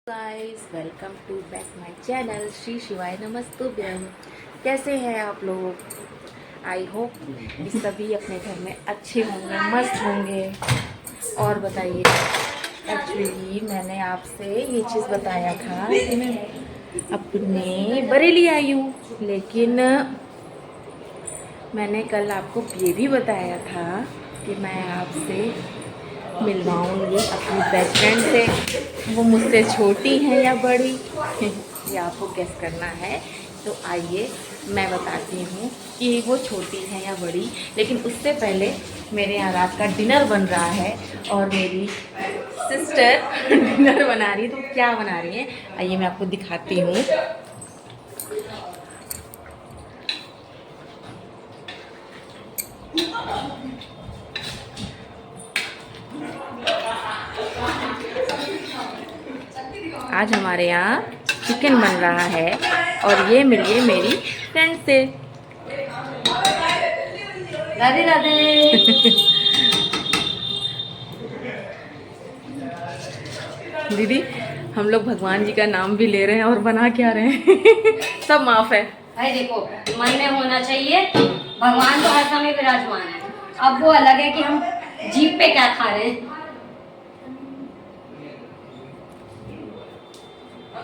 Guys, welcome to back my channel Shri Shivay नमस्तुभ्यम। कैसे हैं आप लोग? आई होप कि सभी अपने घर में अच्छे होंगे, मस्त होंगे। और बताइए, एक्चुअली मैंने आपसे ये चीज़ बताया था कि मैं अपने बरेली आई हूँ, लेकिन मैंने कल आपको ये भी बताया था कि मैं आपसे मिलवाऊंगी अपनी बेस्ट फ्रेंड से। वो मुझसे छोटी हैं या बड़ी ये आपको गेस करना है। तो आइए मैं बताती हूँ कि वो छोटी हैं या बड़ी। लेकिन उससे पहले मेरे यहाँ रात का डिनर बन रहा है और मेरी सिस्टर डिनर बना रही है। तो क्या बना रही है आइए मैं आपको दिखाती हूँ। आज हमारे यहाँ चिकन बन रहा है और ये मिलिए मेरी फ्रेंड से। राधे राधे। दीदी, हम लोग भगवान जी का नाम भी ले रहे हैं और बना क्या रहे हैं सब माफ है। भाई देखो, मन में होना चाहिए, भगवान तो हर समय विराजमान है। अब वो अलग है कि हम जीभ पे क्या खा रहे हैं।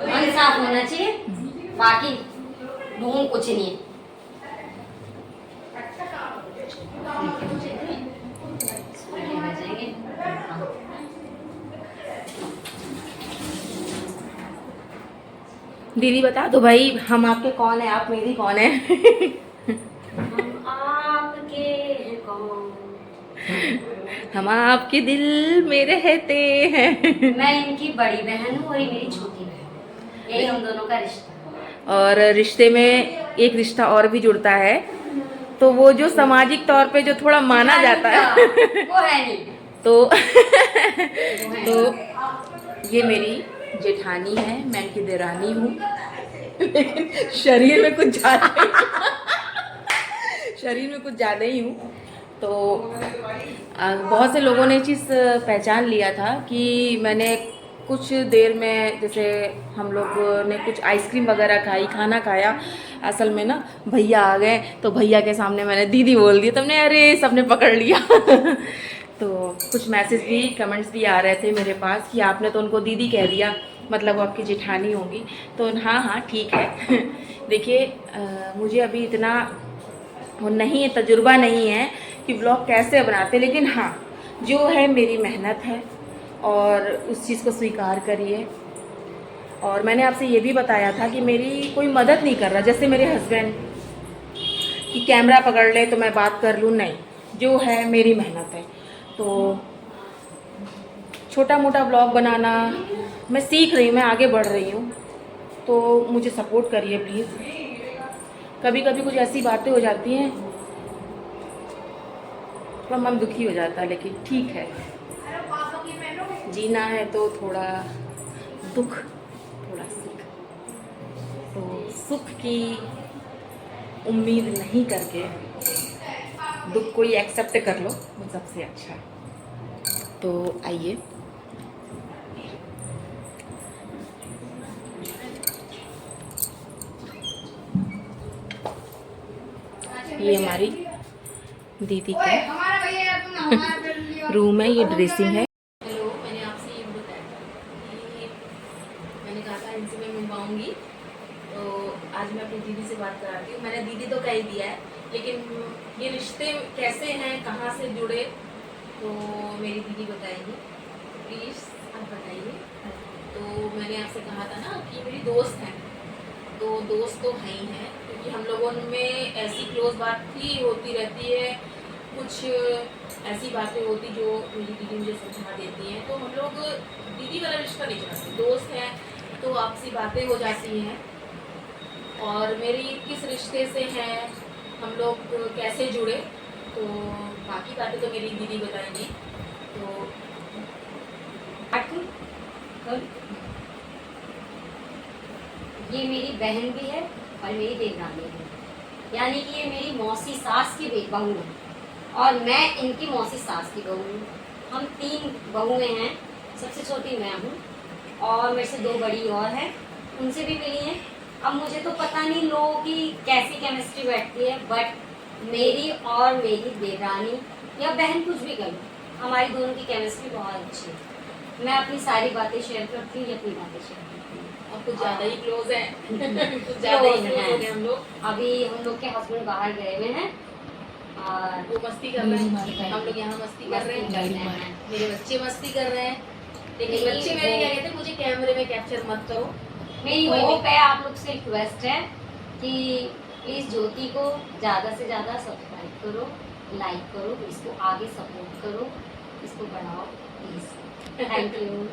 मन साफ होना चाहिए, बाकी ढूंढ कुछ नहीं है। दीदी बता दो भाई, हम आपके कौन है, आप मेरी कौन है? हम आपके हैं कौन? हम आपके दिल में रहते हैं। मैं इनकी बड़ी बहन हूँ और ये मेरी छोटी बहन। यही हम दोनों का रिश्ता। और रिश्ते में एक रिश्ता और भी जुड़ता है, तो वो जो सामाजिक तौर पे जो थोड़ा माना जाता है वो है नहीं। तो तो ये मेरी जेठानी है, मैं इनकी देरानी हूँ। लेकिन शरीर में कुछ ज़्यादा शरीर में कुछ ज़्यादा ही हूँ। तो बहुत से लोगों ने ये चीज़ पहचान लिया था कि मैंने कुछ देर में, जैसे हम लोग ने कुछ आइसक्रीम वगैरह खाई, खाना खाया, असल में ना भैया आ गए तो भैया के सामने मैंने दीदी बोल दिया। तुमने अरे सबने पकड़ लिया। तो कुछ मैसेज भी, कमेंट्स भी आ रहे थे मेरे पास कि आपने तो उनको दीदी कह दिया, मतलब वो आपकी जेठानी होंगी। तो हाँ हाँ ठीक है। देखिए, मुझे अभी इतना वो नहीं है, तजुर्बा नहीं है कि ब्लॉग कैसे बनाते, लेकिन हाँ जो है मेरी मेहनत है और उस चीज़ को स्वीकार करिए। और मैंने आपसे ये भी बताया था कि मेरी कोई मदद नहीं कर रहा, जैसे मेरे हस्बैंड कि कैमरा पकड़ ले तो मैं बात कर लूँ, नहीं, जो है मेरी मेहनत है। तो छोटा मोटा ब्लॉग बनाना मैं सीख रही हूँ, मैं आगे बढ़ रही हूँ, तो मुझे सपोर्ट करिए प्लीज़। कभी कभी कुछ ऐसी बातें हो जाती हैं तो मन दुखी हो जाता है, लेकिन ठीक है, जीना है तो थोड़ा दुख थोड़ा सुख। तो सुख की उम्मीद नहीं करके दुख को ही एक्सेप्ट कर लो, वो सबसे अच्छा है। तो आइए ये हमारी दीदी का रूम है, ये ड्रेसिंग है। हेलो, मैंने आपसे ये बताया कि मैंने कहा था इनसे मैं मिलवाऊंगी, तो आज मैं अपनी दीदी से बात कराती हूँ। मैंने दीदी तो कह ही दिया है, लेकिन ये रिश्ते कैसे हैं, कहाँ से जुड़े, तो मेरी दीदी बताएंगी। प्लीज़ आप बताइए। तो मैंने आपसे कहा था ना कि मेरी दोस्त हैं, तो दोस्त तो हैं ही हैं, क्योंकि हम लोगों में ऐसी क्लोज बात ही होती रहती है, कुछ ऐसी बातें होती जो मेरी दीदी मुझे समझा देती हैं। तो हम लोग दीदी वाला रिश्ता नहीं चाहते, दोस्त हैं तो आपसी बातें हो जाती हैं। और मेरी किस रिश्ते से हैं, हम लोग कैसे जुड़े, तो बाकी बातें तो मेरी दीदी बताएंगी। तो ये मेरी बहन भी है और मेरी देवरानी है, यानी कि ये मेरी मौसी सास की बहू है और मैं इनकी मौसी सास की बहू हूँ। हम 3 बहुएं हैं, सबसे छोटी मैं हूँ और मेरे से 2 बड़ी और है, उनसे भी मिली हैं। अब मुझे तो पता नहीं लोगों की कैसी केमिस्ट्री बैठती है, बट मेरी और मेरी देवरानी या बहन कुछ भी कर लो, हमारी दोनों की केमिस्ट्री बहुत अच्छी है। मैं अपनी सारी बातें शेयर करती हूँ, अपनी बातें शेयर करती हूँ। और कुछ ज़्यादा ही क्लोज है कुछ ज़्यादा Close ही क्लोज हैं। हो गए हम लोग। अभी हम लोग के हस्बैंड बाहर गए हुए हैं और वो मस्ती कर रहे हैं, हम लोग यहाँ मस्ती कर रहे हैं, मेरे बच्चे मस्ती कर रहे हैं। लेकिन मेरी बच्चे मेरे वो- क्या कहते हैं, मुझे कैमरे में कैप्चर मत करो। मेरी कोई होप नहीं। है, आप लोग से रिक्वेस्ट है कि प्लीज़ ज्योति को ज़्यादा से ज़्यादा सब्सक्राइब करो, लाइक करो, इसको आगे सपोर्ट करो, इसको बढ़ाओ प्लीज़। Thank you.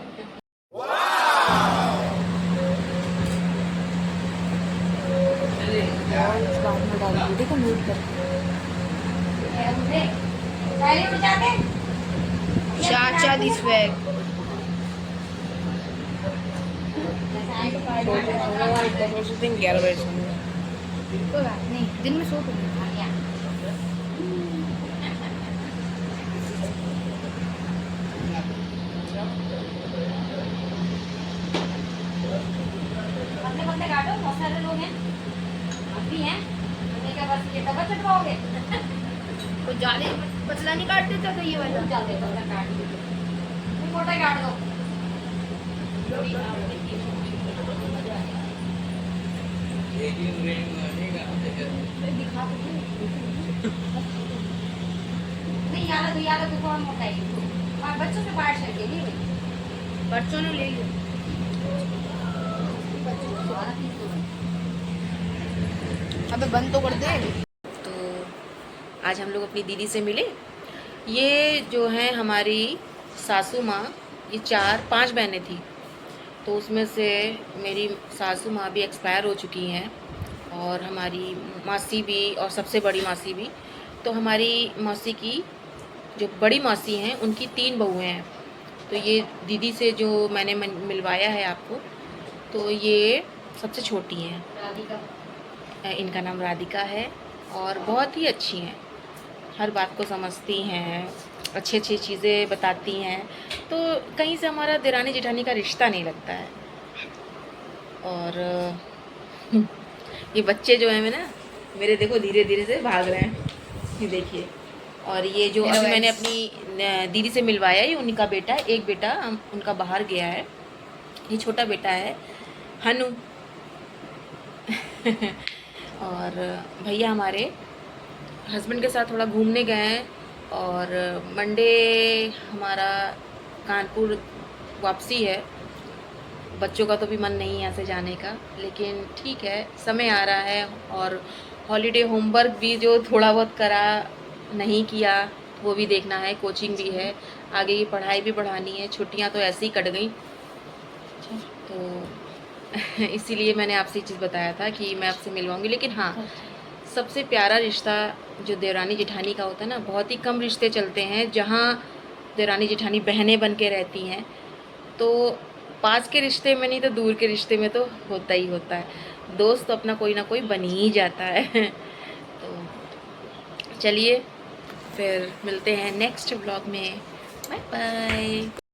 चाचा दिस बैग दिन 11 बजे सोने कोई बात नहीं, दिन में सो तो पतले पतले काटो, बहुत सारे लोग हैं, आप भी हैं, हमने क्या बस ये तवा चटवाओगे? कुछ ज़्यादा पतला नहीं काट देता तो ये वाला जाते पतला काट दो, तुम मोटा काट दो। नहीं यार तो कौन मोटा है, और बच्चों से बाहर चल के नहीं बच्चों ने ले लिया। अबे बंद तो कर दे। तो आज हम लोग अपनी दीदी से मिले। ये जो है हमारी सासू माँ, ये 4-5 बहनें थी, तो उसमें से मेरी सासू माँ भी एक्सपायर हो चुकी हैं और हमारी मासी भी, और सबसे बड़ी मासी भी। तो हमारी मासी की जो बड़ी मासी हैं उनकी 3 बहुएं हैं। तो ये दीदी से जो मैंने मिलवाया है आपको, तो ये सबसे छोटी हैं। राधिका। इनका नाम राधिका है और बहुत ही अच्छी हैं, हर बात को समझती हैं, अच्छी अच्छी चीज़ें बताती हैं। तो कहीं से हमारा देरानी जेठानी का रिश्ता नहीं लगता है। और ये बच्चे जो हैं ना मेरे, देखो धीरे धीरे से भाग रहे हैं, ये देखिए। और ये जो अभी मैंने अपनी दीदी से मिलवाया है, ये उनका बेटा है। एक बेटा उनका बाहर गया है, ये छोटा बेटा है हनु। और भैया हमारे हस्बैंड के साथ थोड़ा घूमने गए हैं और मंडे हमारा कानपुर वापसी है। बच्चों का तो भी मन नहीं है यहाँ से जाने का, लेकिन ठीक है, समय आ रहा है। और हॉलीडे होमवर्क भी जो थोड़ा बहुत करा नहीं किया वो भी देखना है, कोचिंग भी है, आगे की पढ़ाई भी बढ़ानी है। छुट्टियाँ तो ऐसे ही कट गई, तो इसीलिए मैंने आपसे ये चीज़ बताया था कि मैं आपसे मिलवाऊंगी। लेकिन हाँ, सबसे प्यारा रिश्ता जो देवरानी जेठानी का होता है ना, बहुत ही कम रिश्ते चलते हैं जहाँ देवरानी जेठानी बहनें बन के रहती हैं। तो पास के रिश्ते में नहीं तो दूर के रिश्ते में तो होता ही होता है, दोस्त तो अपना कोई ना कोई बन ही जाता है। तो चलिए फिर मिलते हैं नेक्स्ट व्लॉग में। Bye bye.